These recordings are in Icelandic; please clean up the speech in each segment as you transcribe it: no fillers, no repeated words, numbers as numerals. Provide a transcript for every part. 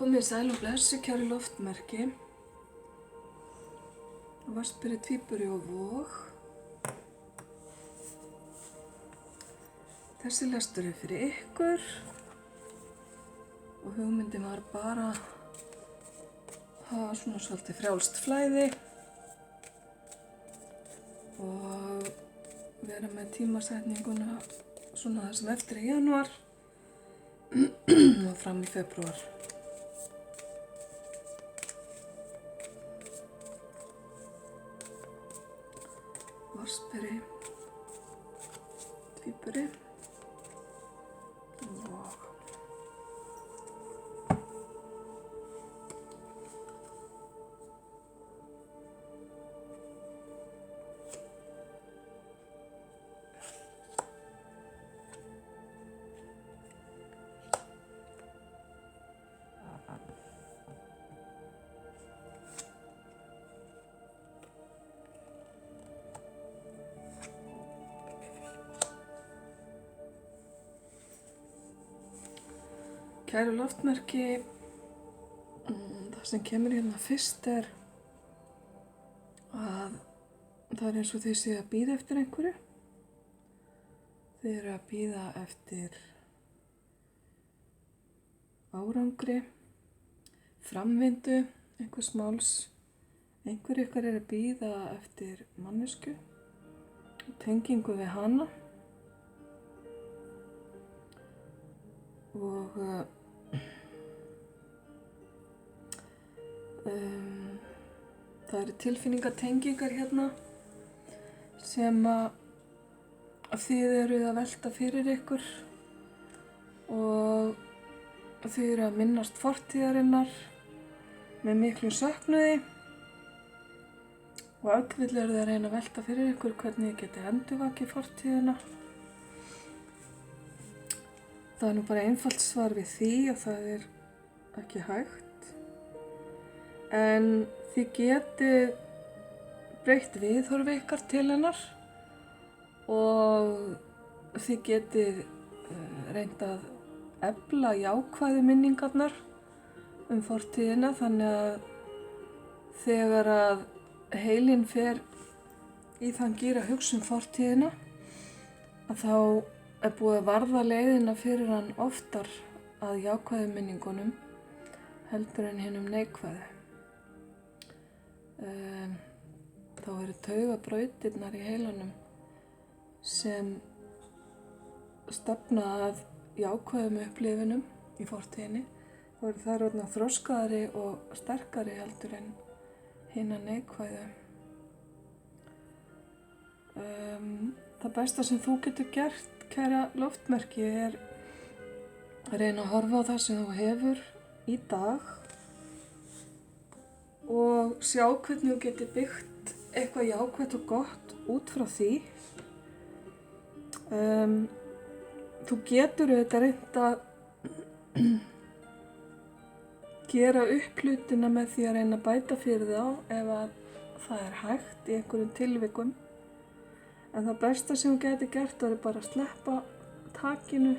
Komið sæl og blessu, kæru loftmerki. Vatnsberi, Tvíburi og Vog. Þessi lestur fyrir ykkur. Og hugmyndin var bara að hafa svona svolítið frjálst flæði. Og vera með tímasetninguna svona það sem eftir í janúar og fram í febrúar. Vatnsberi, Tvíburi og Vog. Kæru loftmerki, það sem kemur hérna fyrst að það eins og þið séu að bíða eftir einhverju. Þið eru að bíða eftir árangri, framvindu, einhvers máls. Einhver ykkar er að bíða eftir manneskju, tengingu við hana og það eru tilfinningatengingar hérna sem að þið eruð að velta fyrir ykkur og þið eru að minnast fortíðarinnar með miklu söknuði og öll eru þið að reyna að velta fyrir ykkur hvernig þið geti endurvakið fortíðina. Það er nú bara einfalt svar við því að það er ekki hægt. En þið getið breytt viðhorfi ykkar til hennar og þið getið reynt að efla jákvæðu minningarnar fortíðina þannig að þegar að heilinn fer í þann gír að hugsa fortíðina að þá er búið að varða leiðina fyrir hann oftar að jákvæðu minningunum heldur en hinum neikvæðu. Þá eru taugabrautirnar í heilanum sem stefna að jákvæðum upplifunum í fortíðinni og eru þær orðnar þroskaðri og sterkari heldur en hina neikvæðu. Það besta sem þú getur gert, kæra loftmerki, er að reyna að horfa á það sem þú hefur í dag og sjá hvernig þú getur byggt eitthvað jákvætt og gott út frá því. Þú getur auðvitað reynt að gera upp hlutina með því að reyna að bæta fyrir þá ef að það er hægt í einhverjum tilvikum. En það besta sem þú getur gert er bara að sleppa takinu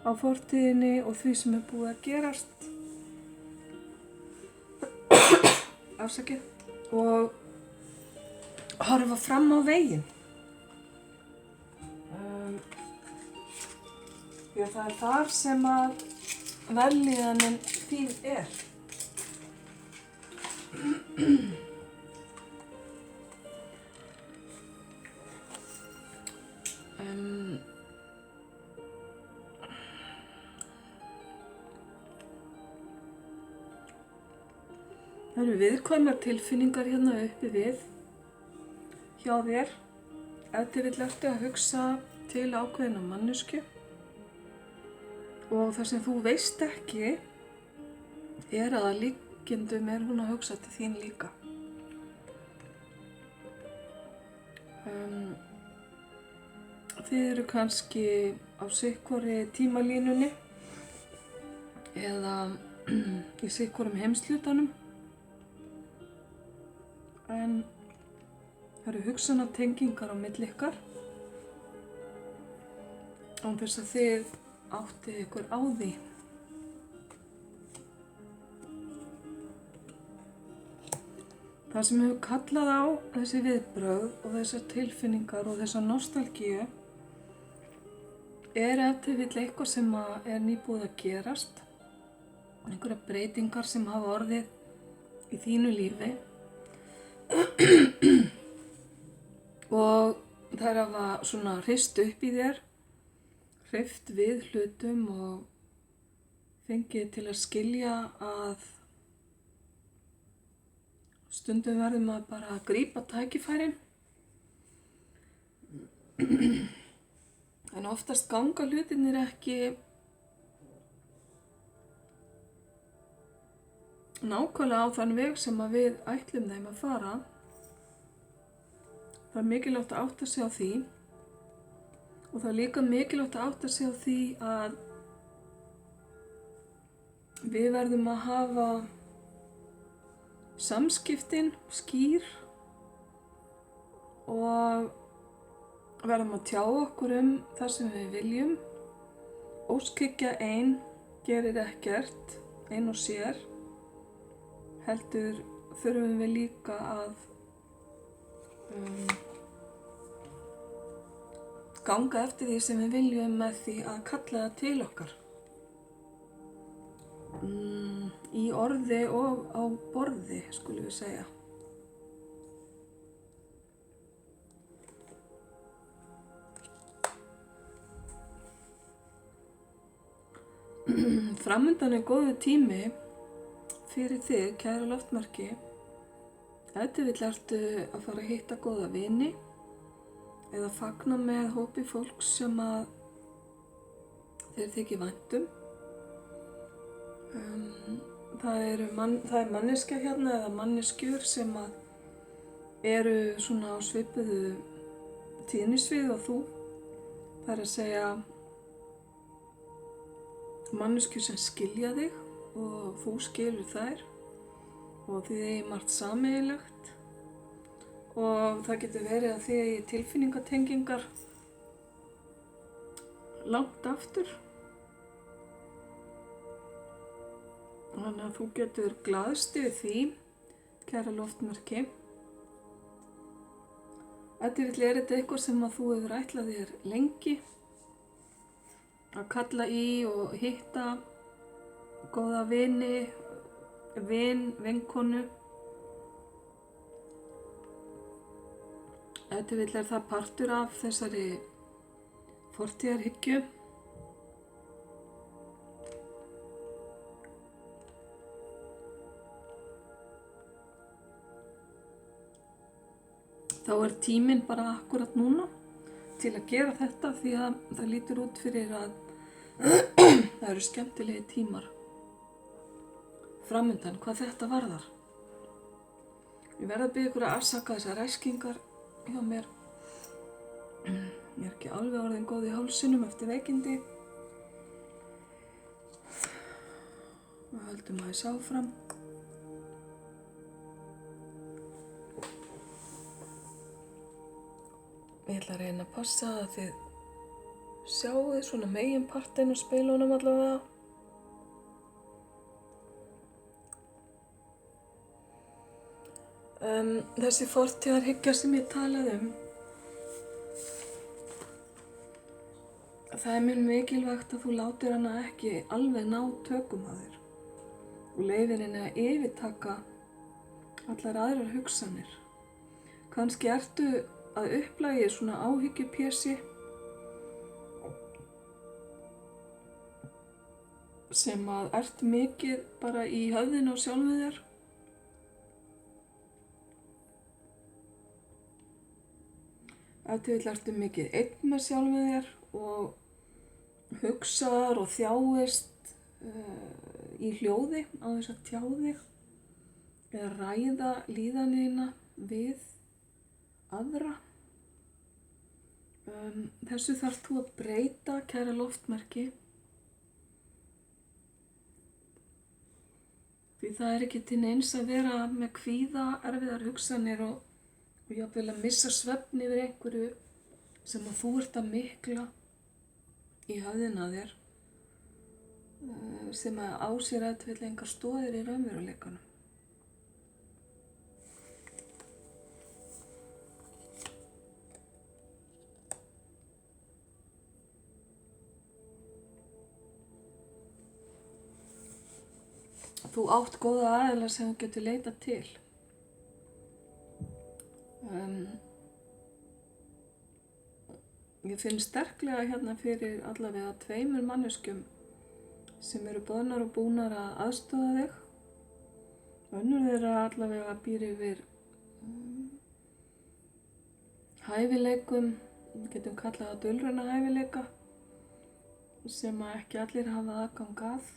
á fortíðinni og því sem er búið að gerast. Afsakið. Og horfa fram á veginn. Því að það er þar sem að vellíðanin þín er. Það eru viðkvæmar tilfinningar hérna uppi við hjá þér ef þið vill eftir að hugsa til ákveðina manneskju og það sem þú veist ekki er að líkindum er hún að hugsa til þín líka. Þið eru kannski á sitthvorri tímalínunni eða í sitthvorum heimshlutanum en það eru hugsanatengingar á milli ykkar án þess að þið áttið ykkur á því. Það sem hefur kallað á þessi viðbrögð og þessar tilfinningar og þessa nostalgíu ef til vill eitthvað sem er nýbúið að gerast, einhverjar breytingar sem hafa orðið í þínu lífi og þær hafa svona hrist upp í þér, hreyft við hlutum og fengið til að skilja að stundum verðum að bara grípa tækifærin. En oftast ganga hlutirnir ekki nákvæmlega á þann veg sem að við ætlum þeim að fara. Það er mikilvægt að átta sig á því og það er líka mikilvægt að átta sig á því að við verðum að hafa samskiptin skýr og verðum að tjá okkur það sem við viljum. Óskhyggja ein gerir ekkert, ein og sér, heldur þurfum við líka að ganga eftir því sem við viljum með því að kalla það til okkar. Í orði og á borði, skulum við segja. Framundan er góður tími fyrir þig, kæra loftmarki. Ef til vill ertu að fara að hitta góða vini eða fagna með hópi fólks sem að þér þykir vænt um. Það er manneskja hérna eða manneskjur sem að eru svona á svipuðu tíðnisvið og þú. Það er að segja manneskjur sem skilja þig og þú skilur þær og þið eigið margt sameiginlegt og það getur verið að þið eigið tilfinningatengingar langt aftur. Þannig að þú getur glaðst yfir því, kæra loftmarki. Ef til vill er þetta eitthvað sem að þú hefur ætlað þér lengi að kalla í og hitta góða vini, vinkonu. Ef til vill er það partur af þessari fortíðarhyggju. Þá er tíminn bara akkurat núna til að gera þetta því að það lítur út fyrir að það eru skemmtilegi tímar framundan hvað þetta varðar. Ég verð að biðja ykkur að afsaka þessar ræskingar hjá mér. Ég er ekki alveg orðin góð í hálsinum eftir veikindi. Við höldum aðeins áfram. Ég ætla að reyna að passa að þið sjáu svona meginpartinn á speilunum allavega. Þessi fortíðarhyggja sem ég talaði það er mjög mikilvægt að þú látir hana ekki alveg ná tökum á þér og leyfir henni að yfirtaka allar aðrar hugsanir. Kannski ertu að upplagi svona áhyggjupési sem að ert mikið bara í höfðinu á sjálfu þér. Ef til vill ertu mikið einn með sjálfu þér og hugsar og þjáist í hljóði á þess að tjá þig eða ræða líðanina við aðra. Þessu þarft þú að breyta, kæra loftmarki. Því það er ekki til neins að vera með kvíða, erfiðar hugsanir og jafnvel að missa svefn yfir einhverju sem að þú ert að mikla í höfðina þér sem að á sér ef til vill engar stoðir í raunveruleikanum. þú átt góða aðila sem þú getur leitað til. Ég finn sterklega hérna fyrir allavega 2 manneskjum sem eru boðnar og búnar að aðstoða þig. Önnur þeirra allavega býr yfir hæfileikum, við getum kallað það dulræna hæfileika, sem að ekki allir hafa aðgang að.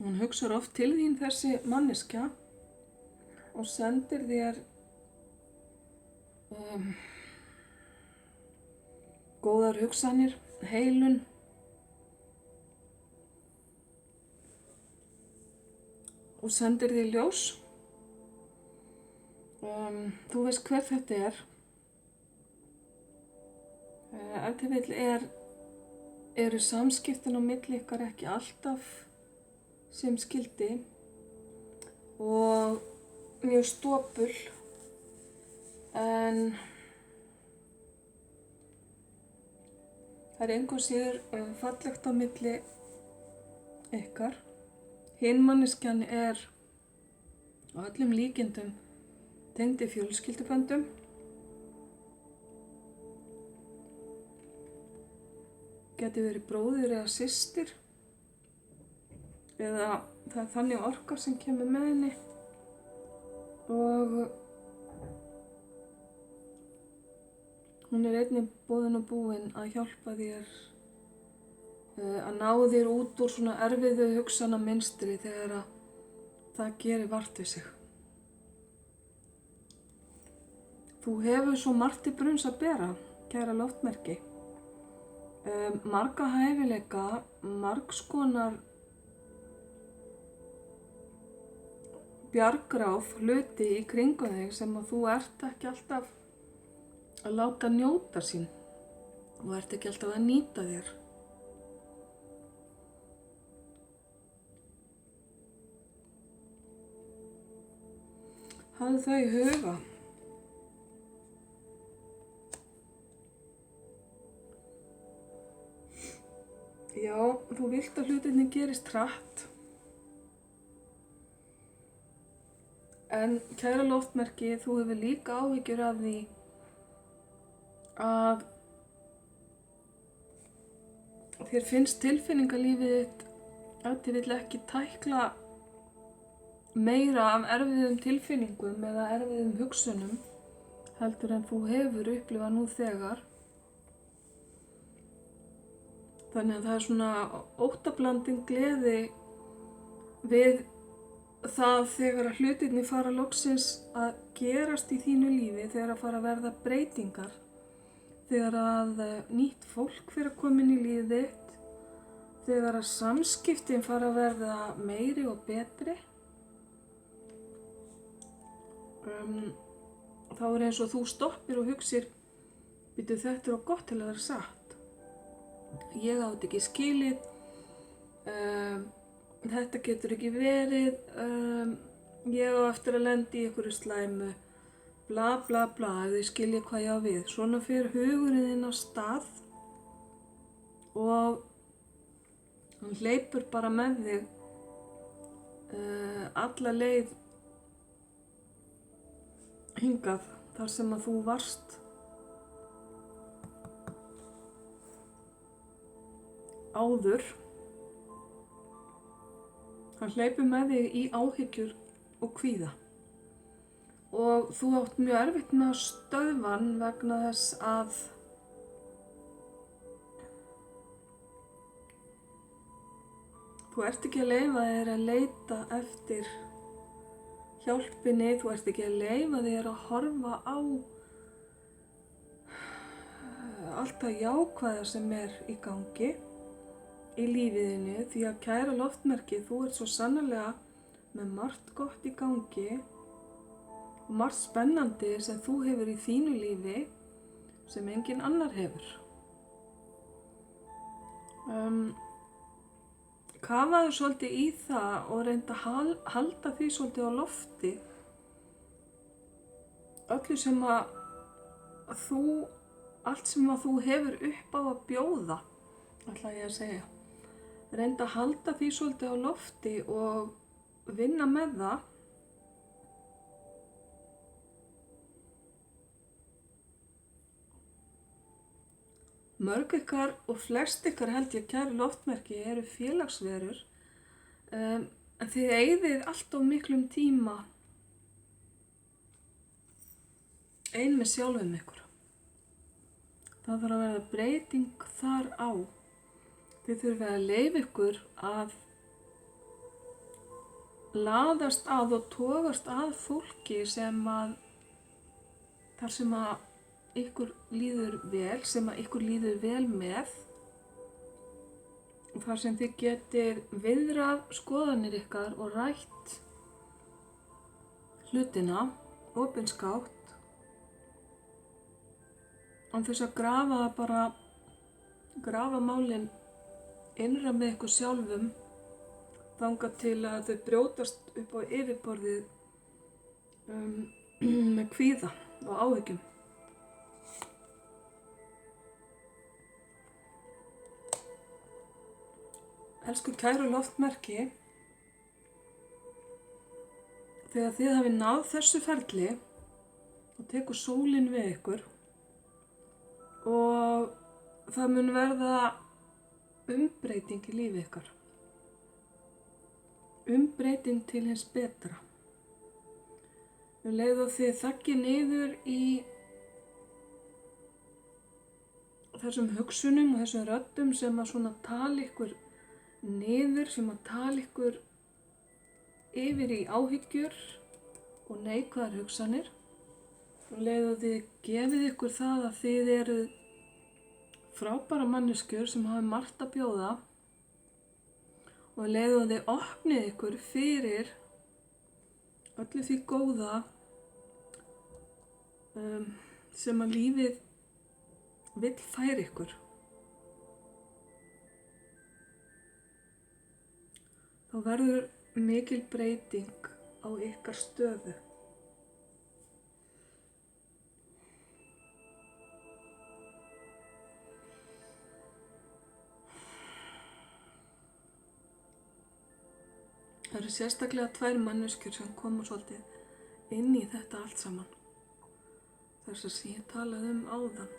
Hún hugsar oft til þín, þessi manneskja, og sendir þér góðar hugsanir, heilun, og sendir þér ljós. Þú veist hver þetta er. Ef til vill eru samskiptin á milli ykkar ekki alltaf sem skildi og mjög stopul, en það er engu síður fallegt á milli ykkar. Hin manneskjan er á öllum líkindum tengd fjölskylduböndum. Geti verið bróðir eða systir, eða það er þannig orka sem kemur með henni, og hún er einnig boðin og búin að hjálpa þér að ná þér út úr svona erfiðu hugsanamynstri þegar að það gerir vart við sig. Þú hefur svo margt til brunns að bera, kæra loftmerki. Marga hæfileika, margs konar bjargráð hluti í kringum þig sem að þú ert ekki alltaf að láta njóta sín. Þú ert ekki alltaf að nýta þér. Hafðu það í huga. Já, þú vilt að hlutirnir gerist hratt. En kæra loftmerki, þú hefur líka áhyggjur af því að þér finnst tilfinningalífið þitt ef til vill ekki tækla meira af erfiðum tilfinningum eða erfiðum hugsunum heldur en þú hefur upplifað nú þegar. Þannig að það er svona óttablandin gleði við það þegar að hlutirnir fara loksins að gerast í þínu lífi, þegar að fara að verða breytingar, þegar að nýtt fólk fyrir að koma inn í lífið þitt, þegar að samskiptin fara að verða meiri og betri. Þá er eins og þú stoppir og hugsir, bíddu, þetta er of gott til að vera satt. Ég á þetta ekki skilið, þetta getur ekki verið, ég á eftir að lenda í einhverju slæmu, bla bla bla, ef þið skilja hvað ég á við. Svona fer hugurinn þinn á stað og hann hleypur bara með þig alla leið hingað þar sem að þú varst áður. Hann hleypur með þig í áhyggjur og kvíða. Og þú átt mjög erfitt með að stöðva hann vegna þess að þú ert ekki að leyfa þér að leita eftir hjálpinni, þú ert ekki að leyfa þér að horfa á allt það jákvæða sem er í gangi í lífiðinu, því að kæra loftmerki, þú ert svo sannarlega með margt gott í gangi og margt spennandi sem þú hefur í þínu lífi sem engin annar hefur. Kafaðu svolítið í það og reynda að halda því svolítið á lofti öllu sem að þú, allt sem að þú hefur upp á að bjóða, ætla ég að segja. Reyndu að halda því svolítið á lofti og vinna með það. Mörg ykkar og flest ykkar held ég kæru loftmerki eru félagsverur, en þið eyðið allt of miklum tíma ein með sjálfum ykkur. Það þarf að verða breyting þar á. Þið þurfið að leyfa ykkur að laðast að og togast að fólki sem að, þar sem að ykkur líður vel, sem að ykkur líður vel með, og þar sem þið getir viðrað skoðanir ykkar og rætt hlutina opinskátt, án þess að grafa málin innra með ykkur sjálfum þangað til að þau brjótast upp á yfirborðið með kvíða og áhyggjum. Elsku kæru loftmerki, þegar þið hafið náð þessu ferli og tekur sólin við ykkur og það mun verða umbreyting í lífi ykkar. Umbreyting til hins betra. Leið og þið þaggið niður í þessum hugsunum og þessum röddum sem að svona tala ykkur niður, sem að tala ykkur yfir í áhyggjur og neikvæðar hugsanir. Leið og þið gefið ykkur það að þið eru frábæra manneskjur sem hafa margt að bjóða, og leið og þið opnið ykkur fyrir öllu því góða sem að lífið vill færa ykkur. Þá verður mikil breyting á ykkar stöðu. Það eru sérstaklega 2 manneskjur sem koma svolítið inn í þetta allt saman. Þess að sem ég talaði áðan.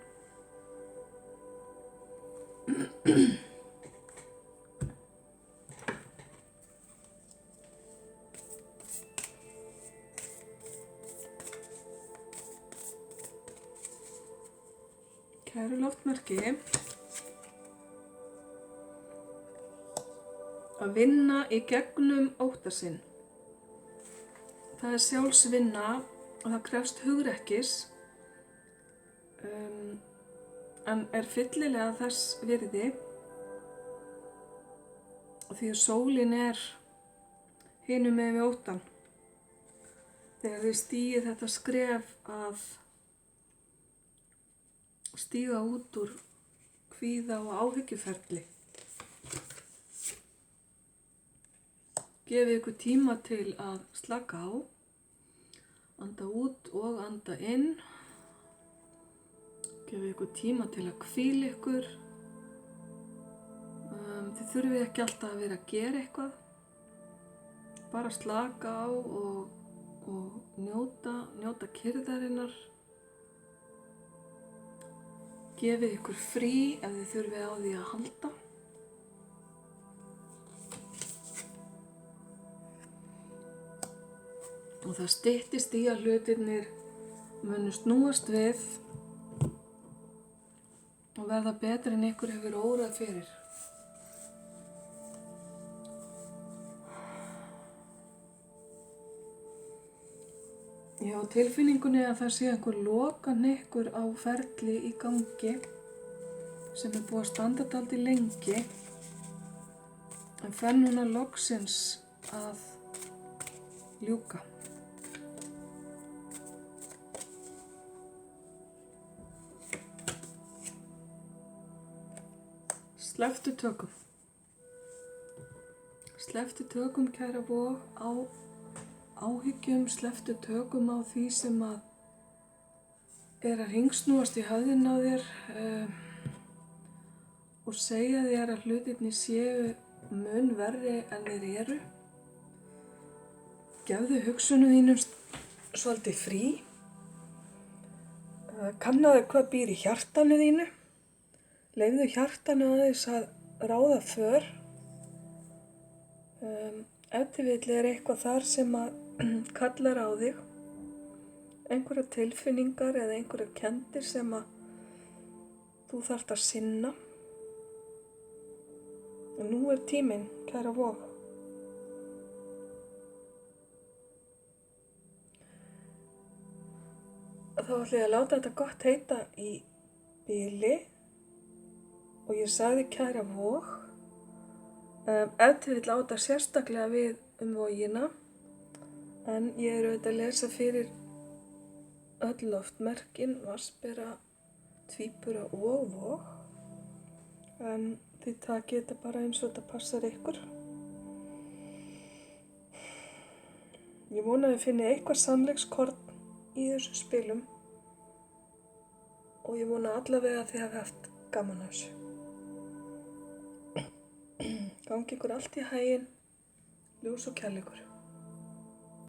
Kæru loftmerki, að vinna í gegnum ótta sinn. Það er sjálfsvinna og það krefst hugrekkis, en er fyllilega þess virði, því að sólin er hinum megin við óttann. Þegar þið stígið þetta skref að stíga út úr kvíða og áhyggjuferli. Gefið ykkur tíma til að slaka á, anda út og anda inn. Gefið ykkur tíma til að hvíla ykkur. Þið þurfið ekki alltaf að vera að gera eitthvað. Bara slaka á og njóta kyrrðarinnar. Gefið ykkur frí ef þið þurfið á því að halda. Og það styttist í að hlutirnir munu snúast við og verða betri en ykkur hefur órað fyrir. Ég á tilfinningunni að það sé einhver lokahnykkur á ferli í gangi sem er búið að standa dálítið lengi, en fer núna loksins að ljúka. Slepptu tökum. Slepptu tökum, kæra vog, á áhyggjum, slepptu tökum á því sem að er að hringsnúast í höfðinu á þér og segja þér að hlutirnir séu mun verri en þeir eru. Gefðu hugsunum þínum svolítið frí. Kannaðu hvað býr í hjartanu þínu. Leyfðu hjartanu aðeins að ráða för. Ef til vill er eitthvað þar sem að kallar á þig. Einhverjar tilfinningar eða einhverjar kenndir sem að þú þarft að sinna. Og nú er tíminn, kæra Vog. Þá ætla ég að láta þetta gott heita í bili og ég sagði kæra Vog. Ef til vill á þetta sérstaklega við Vogina, en ég er auðvitað að lesa fyrir öll loftmerkin, vatnsbera, tvíbura og Vog, en þið takið þetta bara eins og þetta passar ykkur. Ég vona að þið finnið eitthvað sannleikskorn í þessum spilum og ég vona allavega að þið hafi haft gaman af þessu. Gangi ykkur allt í haginn, ljós og kærleikur.